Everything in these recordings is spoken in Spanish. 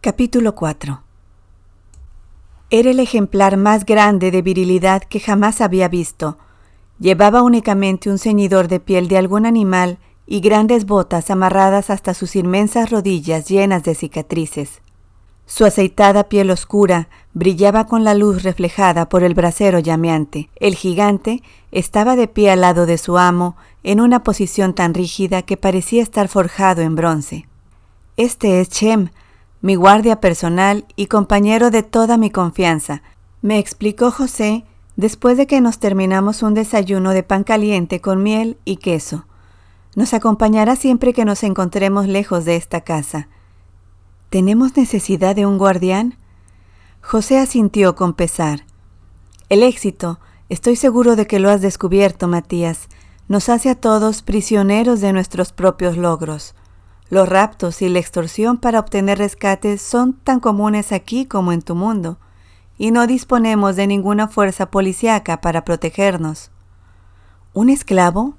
Capítulo 4. Era el ejemplar más grande de virilidad que jamás había visto. Llevaba únicamente un ceñidor de piel de algún animal y grandes botas amarradas hasta sus inmensas rodillas llenas de cicatrices. Su aceitada piel oscura brillaba con la luz reflejada por el brasero llameante. El gigante estaba de pie al lado de su amo, en una posición tan rígida que parecía estar forjado en bronce. «Este es Chem, mi guardia personal y compañero de toda mi confianza», me explicó José después de que nos terminamos un desayuno de pan caliente con miel y queso. «Nos acompañará siempre que nos encontremos lejos de esta casa». «¿Tenemos necesidad de un guardián?». José asintió con pesar. «El éxito, estoy seguro de que lo has descubierto, Matías, nos hace a todos prisioneros de nuestros propios logros. Los raptos y la extorsión para obtener rescates son tan comunes aquí como en tu mundo, y no disponemos de ninguna fuerza policíaca para protegernos». «¿Un esclavo?».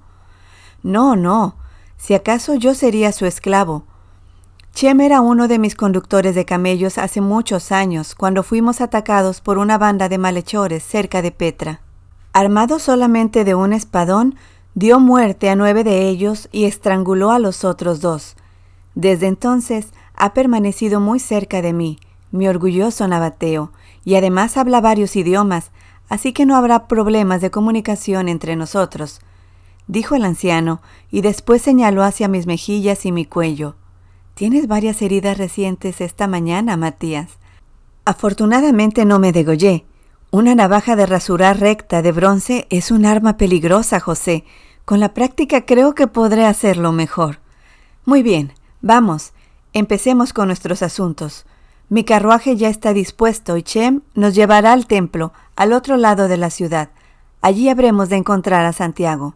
No, si acaso yo sería su esclavo. Chem era uno de mis conductores de camellos hace muchos años, cuando fuimos atacados por una banda de malhechores cerca de Petra. Armado solamente de un espadón, dio muerte a 9 de ellos y estranguló a los otros 2. Desde entonces ha permanecido muy cerca de mí, mi orgulloso nabateo, y además habla varios idiomas, así que no habrá problemas de comunicación entre nosotros», dijo el anciano, y después señaló hacia mis mejillas y mi cuello. «Tienes varias heridas recientes esta mañana, Matías». «Afortunadamente no me degollé. Una navaja de rasurar recta de bronce es un arma peligrosa, José. Con la práctica creo que podré hacerlo mejor». «Muy bien, vamos, empecemos con nuestros asuntos. Mi carruaje ya está dispuesto y Chem nos llevará al templo, al otro lado de la ciudad. Allí habremos de encontrar a Santiago».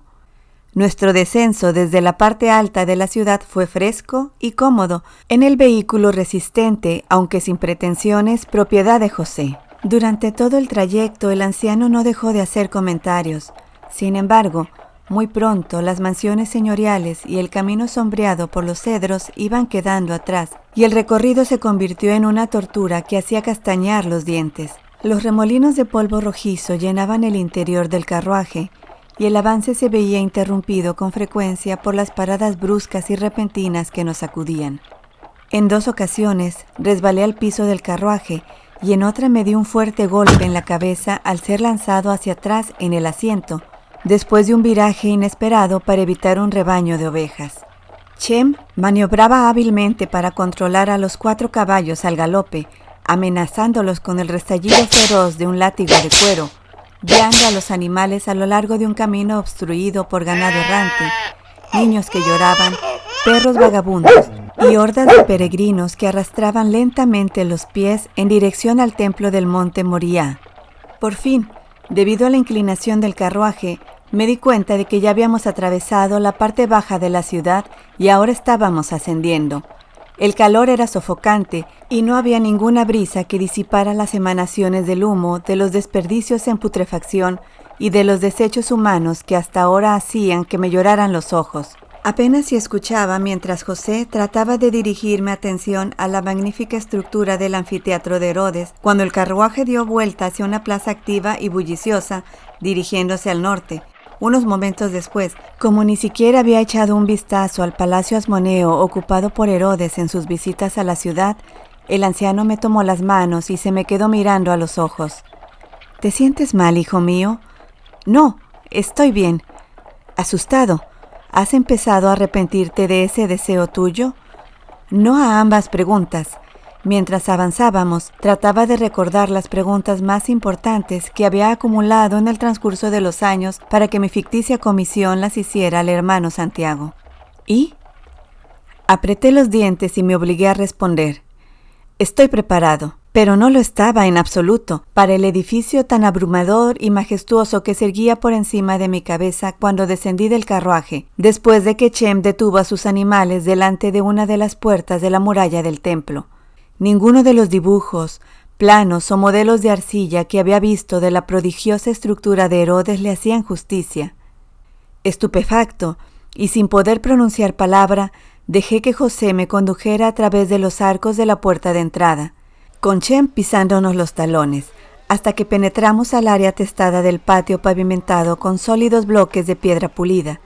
Nuestro descenso desde la parte alta de la ciudad fue fresco y cómodo en el vehículo resistente, aunque sin pretensiones, propiedad de José. Durante todo el trayecto el anciano no dejó de hacer comentarios. Sin embargo, muy pronto las mansiones señoriales y el camino sombreado por los cedros iban quedando atrás, y el recorrido se convirtió en una tortura que hacía castañar los dientes. Los remolinos de polvo rojizo llenaban el interior del carruaje, y el avance se veía interrumpido con frecuencia por las paradas bruscas y repentinas que nos sacudían. En 2 ocasiones resbalé al piso del carruaje y en otra me di un fuerte golpe en la cabeza al ser lanzado hacia atrás en el asiento, después de un viraje inesperado para evitar un rebaño de ovejas. Chem maniobraba hábilmente para controlar a los 4 caballos al galope, amenazándolos con el restallido feroz de un látigo de cuero, guiando a los animales a lo largo de un camino obstruido por ganado errante, niños que lloraban, perros vagabundos y hordas de peregrinos que arrastraban lentamente los pies en dirección al templo del monte Moriah. Por fin, debido a la inclinación del carruaje, me di cuenta de que ya habíamos atravesado la parte baja de la ciudad y ahora estábamos ascendiendo. El calor era sofocante y no había ninguna brisa que disipara las emanaciones del humo, de los desperdicios en putrefacción y de los desechos humanos que hasta ahora hacían que me lloraran los ojos. Apenas si escuchaba mientras José trataba de dirigir mi atención a la magnífica estructura del anfiteatro de Herodes, cuando el carruaje dio vuelta hacia una plaza activa y bulliciosa, dirigiéndose al norte. Unos momentos después, como ni siquiera había echado un vistazo al palacio Asmoneo ocupado por Herodes en sus visitas a la ciudad, el anciano me tomó las manos y se me quedó mirando a los ojos. «¿Te sientes mal, hijo mío?». «No, estoy bien». «Asustado. ¿Has empezado a arrepentirte de ese deseo tuyo?». «No a ambas preguntas». Mientras avanzábamos, trataba de recordar las preguntas más importantes que había acumulado en el transcurso de los años para que mi ficticia comisión las hiciera al hermano Santiago. ¿Y? Apreté los dientes y me obligué a responder. Estoy preparado, pero no lo estaba en absoluto para el edificio tan abrumador y majestuoso que se erguía por encima de mi cabeza cuando descendí del carruaje, después de que Chem detuvo a sus animales delante de una de las puertas de la muralla del templo. Ninguno de los dibujos, planos o modelos de arcilla que había visto de la prodigiosa estructura de Herodes le hacían justicia. Estupefacto, y sin poder pronunciar palabra, dejé que José me condujera a través de los arcos de la puerta de entrada, con Chem pisándonos los talones, hasta que penetramos al área testada del patio pavimentado con sólidos bloques de piedra pulida.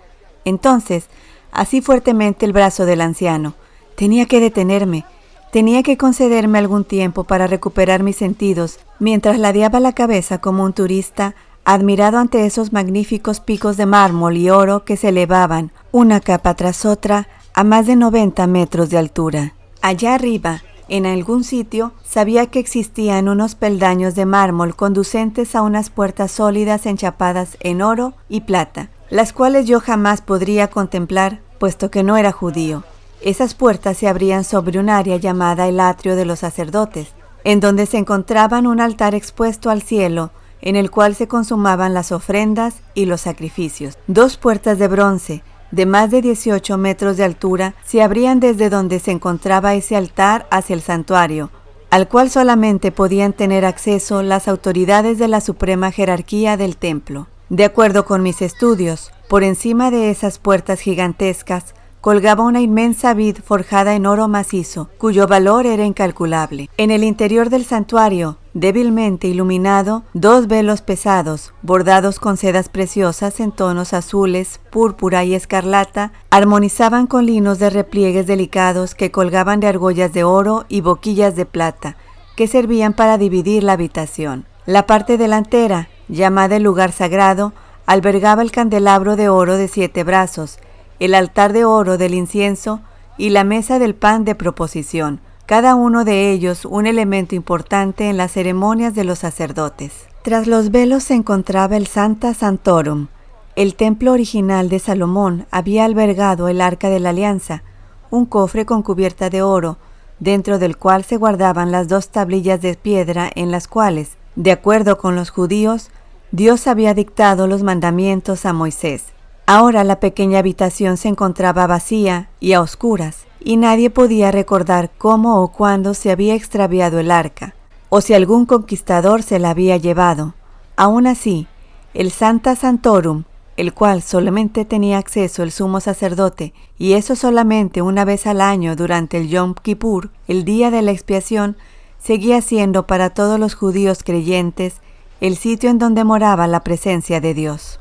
Entonces, así fuertemente el brazo del anciano. Tenía que detenerme, tenía que concederme algún tiempo para recuperar mis sentidos, mientras ladeaba la cabeza como un turista, admirado ante esos magníficos picos de mármol y oro que se elevaban, una capa tras otra, a más de 90 metros de altura. Allá arriba, en algún sitio, sabía que existían unos peldaños de mármol conducentes a unas puertas sólidas enchapadas en oro y plata, las cuales yo jamás podría contemplar, puesto que no era judío. Esas puertas se abrían sobre un área llamada el atrio de los sacerdotes, en donde se encontraban un altar expuesto al cielo, en el cual se consumaban las ofrendas y los sacrificios. 2 puertas de bronce, de más de 18 metros de altura, se abrían desde donde se encontraba ese altar hacia el santuario, al cual solamente podían tener acceso las autoridades de la suprema jerarquía del templo. De acuerdo con mis estudios, por encima de esas puertas gigantescas, colgaba una inmensa vid forjada en oro macizo, cuyo valor era incalculable. En el interior del santuario, débilmente iluminado, 2 velos pesados, bordados con sedas preciosas en tonos azules, púrpura y escarlata, armonizaban con linos de repliegues delicados que colgaban de argollas de oro y boquillas de plata, que servían para dividir la habitación. La parte delantera, llamada el lugar sagrado, albergaba el candelabro de oro de 7 brazos, el altar de oro del incienso y la mesa del pan de proposición, cada uno de ellos un elemento importante en las ceremonias de los sacerdotes. Tras los velos se encontraba el Sancta Sanctorum. El templo original de Salomón había albergado el Arca de la Alianza, un cofre con cubierta de oro, dentro del cual se guardaban las 2 tablillas de piedra en las cuales, de acuerdo con los judíos, Dios había dictado los mandamientos a Moisés. Ahora la pequeña habitación se encontraba vacía y a oscuras, y nadie podía recordar cómo o cuándo se había extraviado el arca, o si algún conquistador se la había llevado. Aún así, el Sancta Sanctorum, el cual solamente tenía acceso el sumo sacerdote, y eso solamente una vez al año durante el Yom Kippur, el día de la expiación, seguía siendo para todos los judíos creyentes el sitio en donde moraba la presencia de Dios.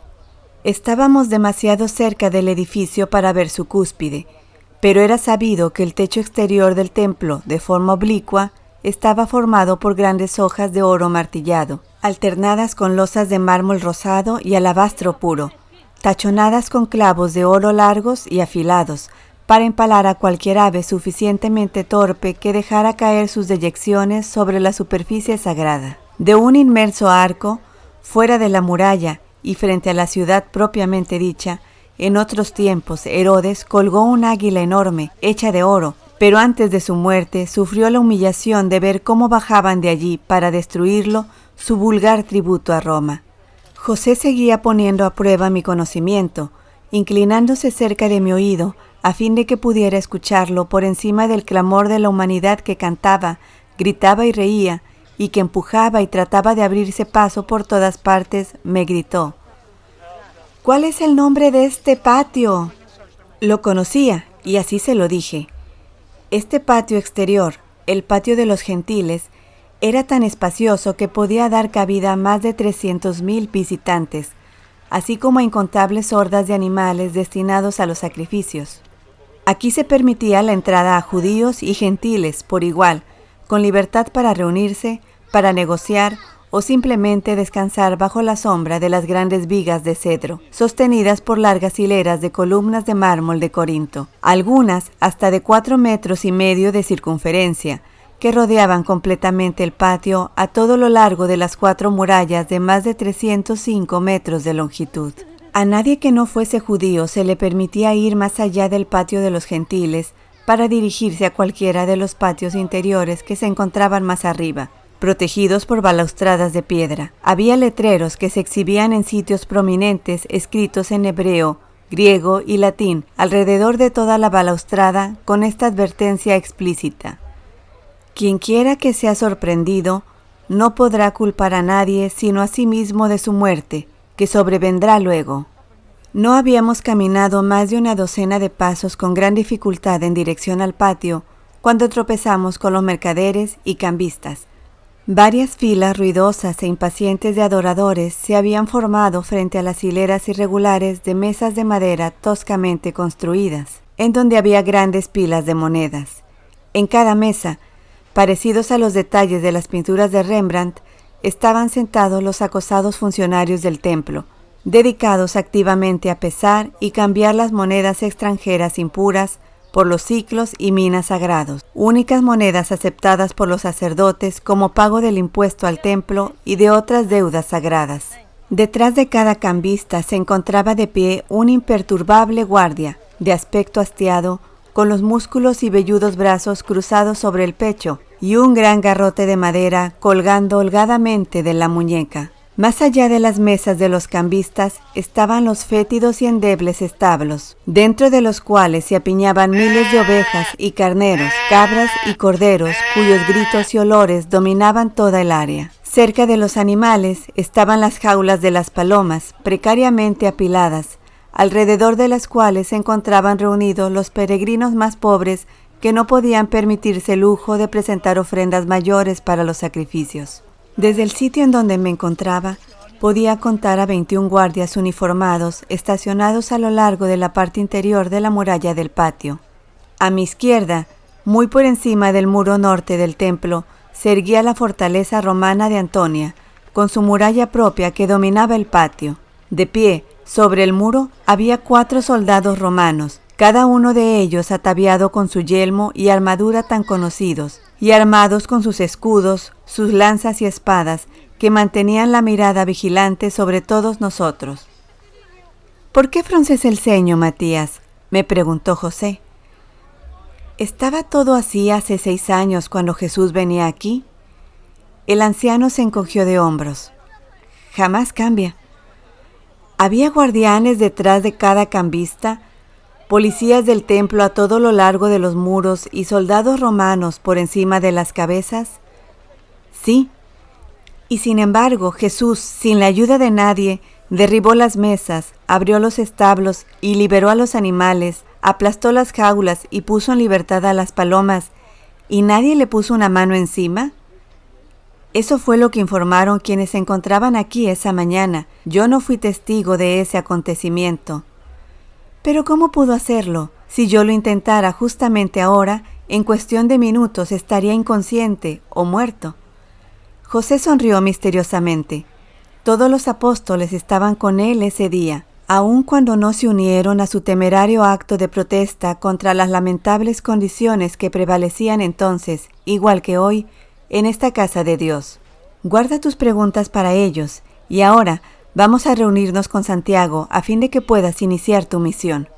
Estábamos demasiado cerca del edificio para ver su cúspide, pero era sabido que el techo exterior del templo, de forma oblicua, estaba formado por grandes hojas de oro martillado, alternadas con losas de mármol rosado y alabastro puro, tachonadas con clavos de oro largos y afilados, para empalar a cualquier ave suficientemente torpe que dejara caer sus deyecciones sobre la superficie sagrada. De un inmenso arco, fuera de la muralla, y frente a la ciudad propiamente dicha, en otros tiempos Herodes colgó un águila enorme, hecha de oro, pero antes de su muerte sufrió la humillación de ver cómo bajaban de allí para destruirlo su vulgar tributo a Roma. José seguía poniendo a prueba mi conocimiento, inclinándose cerca de mi oído, a fin de que pudiera escucharlo por encima del clamor de la humanidad que cantaba, gritaba y reía, y que empujaba y trataba de abrirse paso por todas partes, me gritó: «¿Cuál es el nombre de este patio?». Lo conocía, y así se lo dije. Este patio exterior, el patio de los gentiles, era tan espacioso que podía dar cabida a más de 300,000 visitantes, así como a incontables hordas de animales destinados a los sacrificios. Aquí se permitía la entrada a judíos y gentiles por igual, con libertad para reunirse, para negociar o simplemente descansar bajo la sombra de las grandes vigas de cedro, sostenidas por largas hileras de columnas de mármol de Corinto, algunas hasta de 4,5 metros de circunferencia, que rodeaban completamente el patio a todo lo largo de las 4 murallas de más de 305 metros de longitud. A nadie que no fuese judío se le permitía ir más allá del patio de los gentiles para dirigirse a cualquiera de los patios interiores que se encontraban más arriba, protegidos por balaustradas de piedra. Había letreros que se exhibían en sitios prominentes escritos en hebreo, griego y latín alrededor de toda la balaustrada con esta advertencia explícita: «Quienquiera que sea sorprendido no podrá culpar a nadie sino a sí mismo de su muerte, que sobrevendrá luego». No habíamos caminado más de una docena de pasos con gran dificultad en dirección al patio, cuando tropezamos con los mercaderes y cambistas. Varias filas ruidosas e impacientes de adoradores se habían formado frente a las hileras irregulares de mesas de madera toscamente construidas, en donde había grandes pilas de monedas. En cada mesa, parecidos a los detalles de las pinturas de Rembrandt, estaban sentados los acosados funcionarios del templo, dedicados activamente a pesar y cambiar las monedas extranjeras impuras por los siclos y minas sagrados, únicas monedas aceptadas por los sacerdotes como pago del impuesto al templo y de otras deudas sagradas. Detrás de cada cambista se encontraba de pie un imperturbable guardia, de aspecto hastiado, con los músculos y velludos brazos cruzados sobre el pecho y un gran garrote de madera colgando holgadamente de la muñeca. Más allá de las mesas de los cambistas estaban los fétidos y endebles establos, dentro de los cuales se apiñaban miles de ovejas y carneros, cabras y corderos, cuyos gritos y olores dominaban toda el área. Cerca de los animales estaban las jaulas de las palomas, precariamente apiladas, alrededor de las cuales se encontraban reunidos los peregrinos más pobres que no podían permitirse el lujo de presentar ofrendas mayores para los sacrificios. Desde el sitio en donde me encontraba, podía contar a 21 guardias uniformados estacionados a lo largo de la parte interior de la muralla del patio. A mi izquierda, muy por encima del muro norte del templo, se erguía la fortaleza romana de Antonia, con su muralla propia que dominaba el patio. De pie, sobre el muro, había 4 soldados romanos, cada uno de ellos ataviado con su yelmo y armadura tan conocidos, y armados con sus escudos, sus lanzas y espadas, que mantenían la mirada vigilante sobre todos nosotros. «¿Por qué frunces el ceño, Matías?», me preguntó José. «¿Estaba todo así hace 6 años cuando Jesús venía aquí?». El anciano se encogió de hombros. «Jamás cambia. Había guardianes detrás de cada cambista, policías del templo a todo lo largo de los muros y soldados romanos por encima de las cabezas». «Sí. Y sin embargo, Jesús, sin la ayuda de nadie, derribó las mesas, abrió los establos y liberó a los animales, aplastó las jaulas y puso en libertad a las palomas, ¿y nadie le puso una mano encima?». Eso fue lo que informaron quienes se encontraban aquí esa mañana. Yo no fui testigo de ese acontecimiento. Pero ¿cómo pudo hacerlo? Si yo lo intentara justamente ahora, en cuestión de minutos estaría inconsciente o muerto. José sonrió misteriosamente. Todos los apóstoles estaban con él ese día, aun cuando no se unieron a su temerario acto de protesta contra las lamentables condiciones que prevalecían entonces, igual que hoy, en esta casa de Dios. Guarda tus preguntas para ellos, y ahora vamos a reunirnos con Santiago a fin de que puedas iniciar tu misión.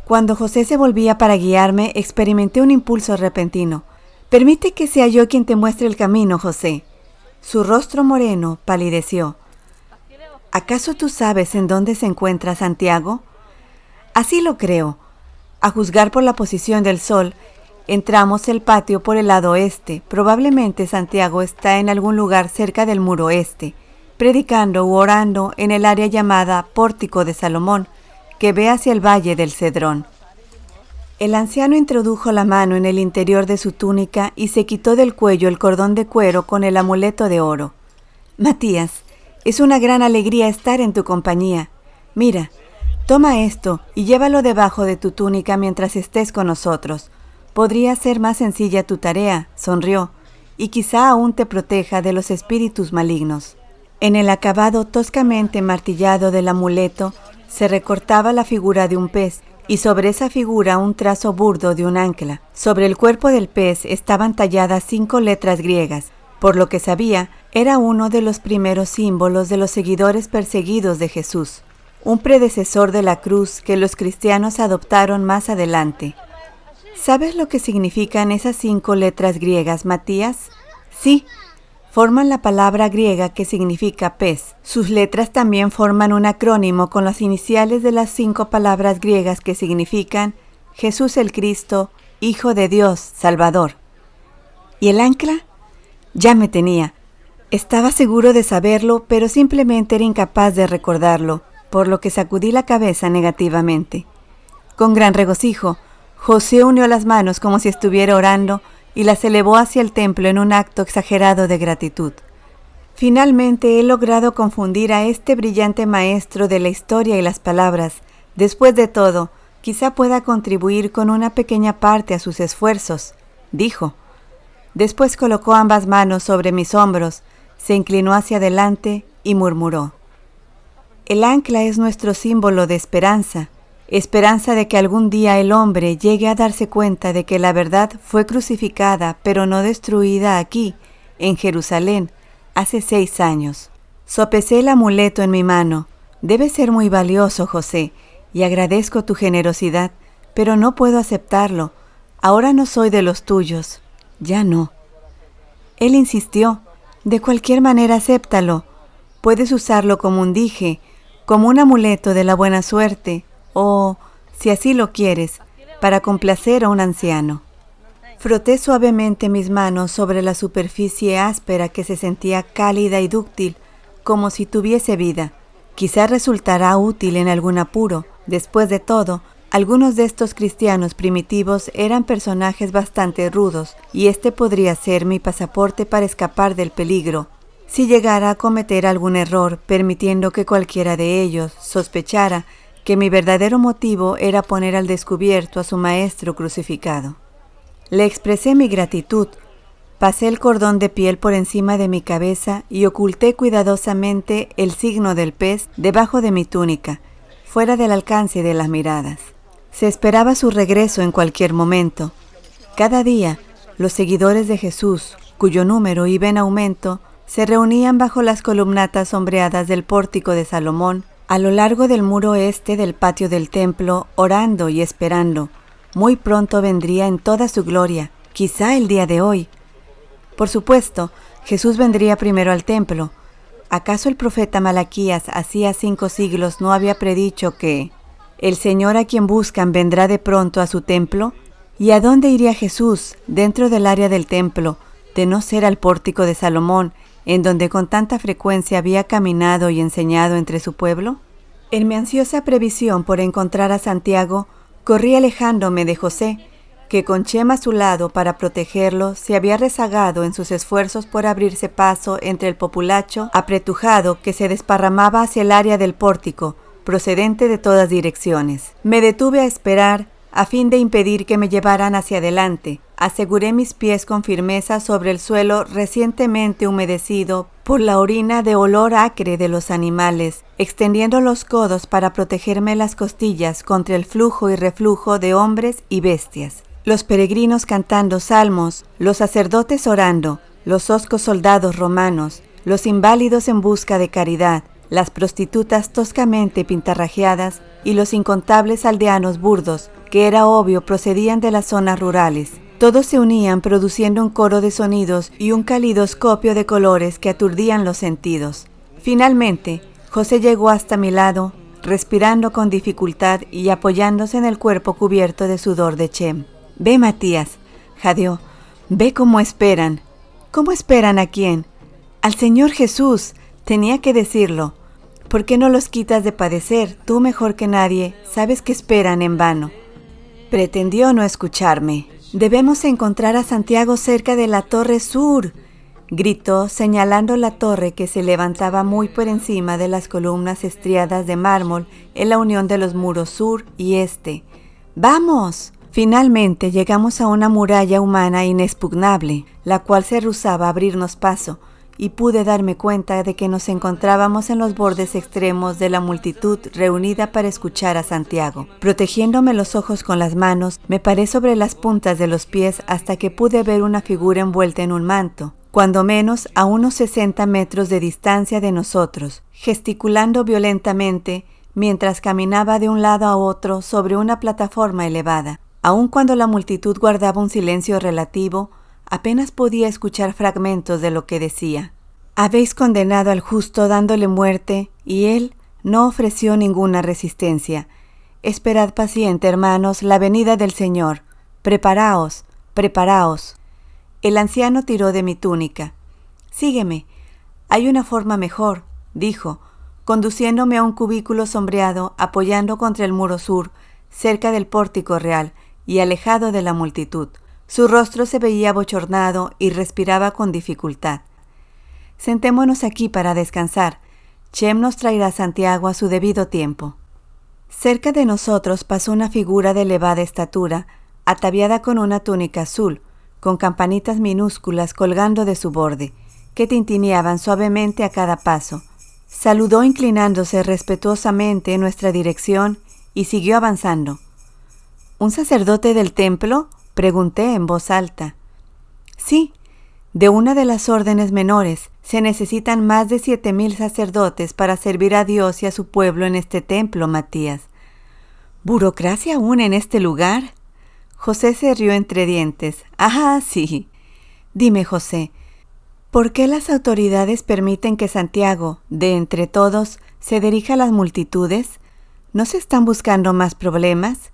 Cuando José se volvía para guiarme, experimenté un impulso repentino. «Permite que sea yo quien te muestre el camino, José». Su rostro moreno palideció. «¿Acaso tú sabes en dónde se encuentra Santiago?». «Así lo creo. A juzgar por la posición del sol, entramos el patio por el lado oeste. Probablemente Santiago está en algún lugar cerca del muro oeste, predicando u orando en el área llamada Pórtico de Salomón, que ve hacia el valle del Cedrón». El anciano introdujo la mano en el interior de su túnica y se quitó del cuello el cordón de cuero con el amuleto de oro. «Matías, es una gran alegría estar en tu compañía. Mira, toma esto y llévalo debajo de tu túnica mientras estés con nosotros. Podría ser más sencilla tu tarea», sonrió, «y quizá aún te proteja de los espíritus malignos». En el acabado toscamente martillado del amuleto se recortaba la figura de un pez, y sobre esa figura un trazo burdo de un ancla. Sobre el cuerpo del pez estaban talladas 5 letras griegas. Por lo que sabía, era uno de los primeros símbolos de los seguidores perseguidos de Jesús, un predecesor de la cruz que los cristianos adoptaron más adelante. ¿Sabes lo que significan esas 5 letras griegas, Matías? Sí, forman la palabra griega que significa pez. Sus letras también forman un acrónimo con las iniciales de las 5 palabras griegas que significan Jesús el Cristo, Hijo de Dios, Salvador. ¿Y el ancla? Ya me tenía. Estaba seguro de saberlo, pero simplemente era incapaz de recordarlo. por lo que sacudí la cabeza negativamente. Con gran regocijo, José unió las manos como si estuviera orando y las elevó hacia el templo en un acto exagerado de gratitud. Finalmente he logrado confundir a este brillante maestro de la historia y las palabras. Después de todo, quizá pueda contribuir con una pequeña parte a sus esfuerzos, dijo. Después colocó ambas manos sobre mis hombros, se inclinó hacia adelante y murmuró: el ancla es nuestro símbolo de esperanza, esperanza de que algún día el hombre llegue a darse cuenta de que la verdad fue crucificada pero no destruida aquí, en Jerusalén, hace 6 años. Sopesé el amuleto en mi mano. Debe ser muy valioso, José, y agradezco tu generosidad, pero no puedo aceptarlo. Ahora no soy de los tuyos. Ya no. Él insistió: de cualquier manera acéptalo. Puedes usarlo como un dije, como un amuleto de la buena suerte, o, si así lo quieres, para complacer a un anciano. Froté suavemente mis manos sobre la superficie áspera que se sentía cálida y dúctil, como si tuviese vida. Quizá resultará útil en algún apuro. Después de todo, algunos de estos cristianos primitivos eran personajes bastante rudos, y este podría ser mi pasaporte para escapar del peligro, si llegara a cometer algún error, permitiendo que cualquiera de ellos sospechara que mi verdadero motivo era poner al descubierto a su maestro crucificado. Le expresé mi gratitud, pasé el cordón de piel por encima de mi cabeza y oculté cuidadosamente el signo del pez debajo de mi túnica, fuera del alcance de las miradas. Se esperaba su regreso en cualquier momento. Cada día, los seguidores de Jesús, cuyo número iba en aumento, se reunían bajo las columnatas sombreadas del pórtico de Salomón, a lo largo del muro este del patio del templo, orando y esperando. Muy pronto vendría en toda su gloria, quizá el día de hoy. Por supuesto, Jesús vendría primero al templo. ¿Acaso el profeta Malaquías hacía 5 siglos no había predicho que el Señor a quien buscan vendrá de pronto a su templo? ¿Y a dónde iría Jesús dentro del área del templo, de no ser al pórtico de Salomón, en donde con tanta frecuencia había caminado y enseñado entre su pueblo? En mi ansiosa previsión por encontrar a Santiago, corrí alejándome de José, que con Chema a su lado para protegerlo se había rezagado en sus esfuerzos por abrirse paso entre el populacho apretujado que se desparramaba hacia el área del pórtico, procedente de todas direcciones. Me detuve a esperar a fin de impedir que me llevaran hacia adelante. Aseguré mis pies con firmeza sobre el suelo recientemente humedecido por la orina de olor acre de los animales, extendiendo los codos para protegerme las costillas contra el flujo y reflujo de hombres y bestias. Los peregrinos cantando salmos, los sacerdotes orando, los hoscos soldados romanos, los inválidos en busca de caridad, las prostitutas toscamente pintarrajeadas y los incontables aldeanos burdos, que era obvio procedían de las zonas rurales. Todos se unían produciendo un coro de sonidos y un calidoscopio de colores que aturdían los sentidos. Finalmente, José llegó hasta mi lado, respirando con dificultad y apoyándose en el cuerpo cubierto de sudor de Chem. «Ve, Matías», jadeó, «ve cómo esperan». «¿Cómo esperan a quién?» «Al Señor Jesús», tenía que decirlo. «¿Por qué no los quitas de padecer? Tú mejor que nadie sabes que esperan en vano». Pretendió no escucharme. «Debemos encontrar a Santiago cerca de la Torre Sur», gritó, señalando la torre que se levantaba muy por encima de las columnas estriadas de mármol en la unión de los muros sur y este. ¡Vamos! Finalmente llegamos a una muralla humana inexpugnable, la cual se rehusaba a abrirnos paso, y pude darme cuenta de que nos encontrábamos en los bordes extremos de la multitud reunida para escuchar a Santiago. Protegiéndome los ojos con las manos, me paré sobre las puntas de los pies hasta que pude ver una figura envuelta en un manto, cuando menos a unos 60 metros de distancia de nosotros, gesticulando violentamente mientras caminaba de un lado a otro sobre una plataforma elevada. Aun cuando la multitud guardaba un silencio relativo, apenas podía escuchar fragmentos de lo que decía. «Habéis condenado al justo dándole muerte, y él no ofreció ninguna resistencia. Esperad paciente, hermanos, la venida del Señor. Preparaos, preparaos». El anciano tiró de mi túnica. «Sígueme. Hay una forma mejor», dijo, conduciéndome a un cubículo sombreado apoyando contra el muro sur, cerca del pórtico real y alejado de la multitud. Su rostro se veía abochornado y respiraba con dificultad. Sentémonos aquí para descansar. Chem nos traerá a Santiago a su debido tiempo. Cerca de nosotros pasó una figura de elevada estatura, ataviada con una túnica azul, con campanitas minúsculas colgando de su borde, que tintineaban suavemente a cada paso. Saludó inclinándose respetuosamente en nuestra dirección y siguió avanzando. ¿Un sacerdote del templo?, pregunté en voz alta. Sí, de una de las órdenes menores. Se necesitan más de 7,000 sacerdotes para servir a Dios y a su pueblo en este templo, Matías. ¿Burocracia aún en este lugar? José se rió entre dientes. Ah, sí. Dime, José, ¿por qué las autoridades permiten que Santiago, de entre todos, se dirija a las multitudes? ¿No se están buscando más problemas?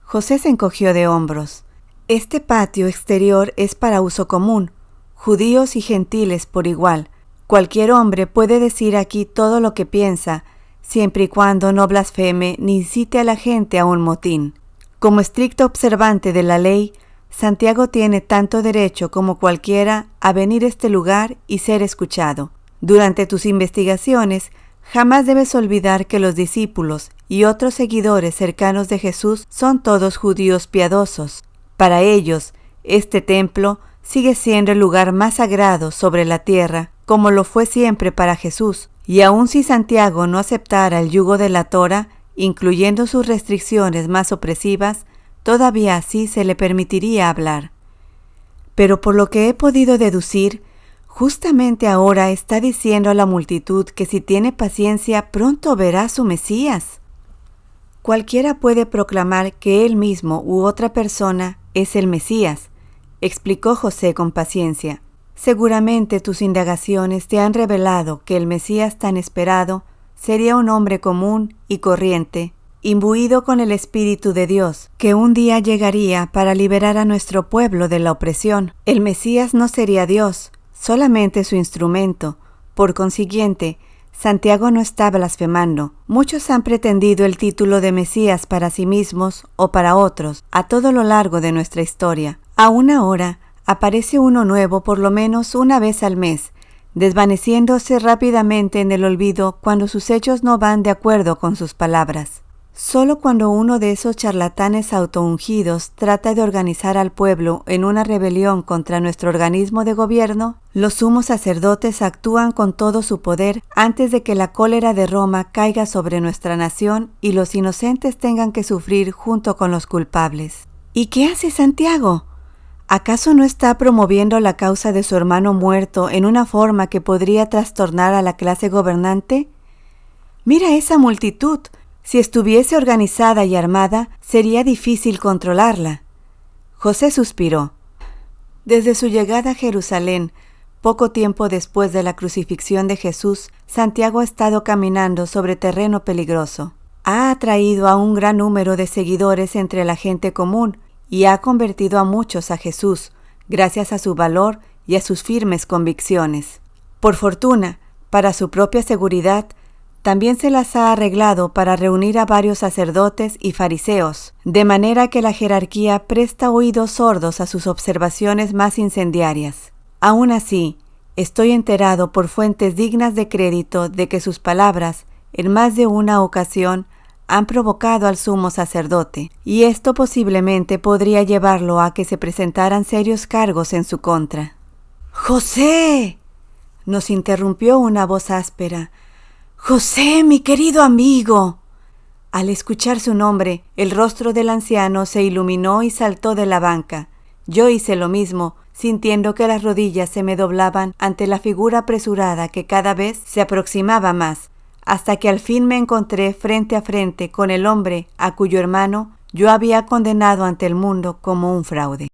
José se encogió de hombros. Este patio exterior es para uso común, judíos y gentiles por igual. Cualquier hombre puede decir aquí todo lo que piensa, siempre y cuando no blasfeme ni incite a la gente a un motín. Como estricto observante de la ley, Santiago tiene tanto derecho como cualquiera a venir a este lugar y ser escuchado. Durante tus investigaciones, jamás debes olvidar que los discípulos y otros seguidores cercanos de Jesús son todos judíos piadosos. Para ellos, este templo sigue siendo el lugar más sagrado sobre la tierra, como lo fue siempre para Jesús, y aun si Santiago no aceptara el yugo de la Torá, incluyendo sus restricciones más opresivas, todavía así se le permitiría hablar. Pero por lo que he podido deducir, justamente ahora está diciendo a la multitud que si tiene paciencia pronto verá a su Mesías. Cualquiera puede proclamar que él mismo u otra persona es el Mesías, explicó José con paciencia. Seguramente tus indagaciones te han revelado que el Mesías tan esperado sería un hombre común y corriente, imbuido con el Espíritu de Dios, que un día llegaría para liberar a nuestro pueblo de la opresión. El Mesías no sería Dios, solamente su instrumento. Por consiguiente, Santiago no está blasfemando. Muchos han pretendido el título de Mesías para sí mismos o para otros a todo lo largo de nuestra historia. Aún ahora, aparece uno nuevo por lo menos una vez al mes, desvaneciéndose rápidamente en el olvido cuando sus hechos no van de acuerdo con sus palabras. Solo cuando uno de esos charlatanes autoungidos trata de organizar al pueblo en una rebelión contra nuestro organismo de gobierno, los sumos sacerdotes actúan con todo su poder antes de que la cólera de Roma caiga sobre nuestra nación y los inocentes tengan que sufrir junto con los culpables. ¿Y qué hace Santiago? ¿Acaso no está promoviendo la causa de su hermano muerto en una forma que podría trastornar a la clase gobernante? Mira esa multitud. Si estuviese organizada y armada, sería difícil controlarla. José suspiró. Desde su llegada a Jerusalén, poco tiempo después de la crucifixión de Jesús, Santiago ha estado caminando sobre terreno peligroso. Ha atraído a un gran número de seguidores entre la gente común y ha convertido a muchos a Jesús, gracias a su valor y a sus firmes convicciones. Por fortuna, para su propia seguridad, también se las ha arreglado para reunir a varios sacerdotes y fariseos, de manera que la jerarquía presta oídos sordos a sus observaciones más incendiarias. Aún así, estoy enterado por fuentes dignas de crédito de que sus palabras, en más de una ocasión, han provocado al sumo sacerdote, y esto posiblemente podría llevarlo a que se presentaran serios cargos en su contra. ¡José!, nos interrumpió una voz áspera. ¡José, mi querido amigo! Al escuchar su nombre, el rostro del anciano se iluminó y saltó de la banca. Yo hice lo mismo, sintiendo que las rodillas se me doblaban ante la figura apresurada que cada vez se aproximaba más, hasta que al fin me encontré frente a frente con el hombre a cuyo hermano yo había condenado ante el mundo como un fraude.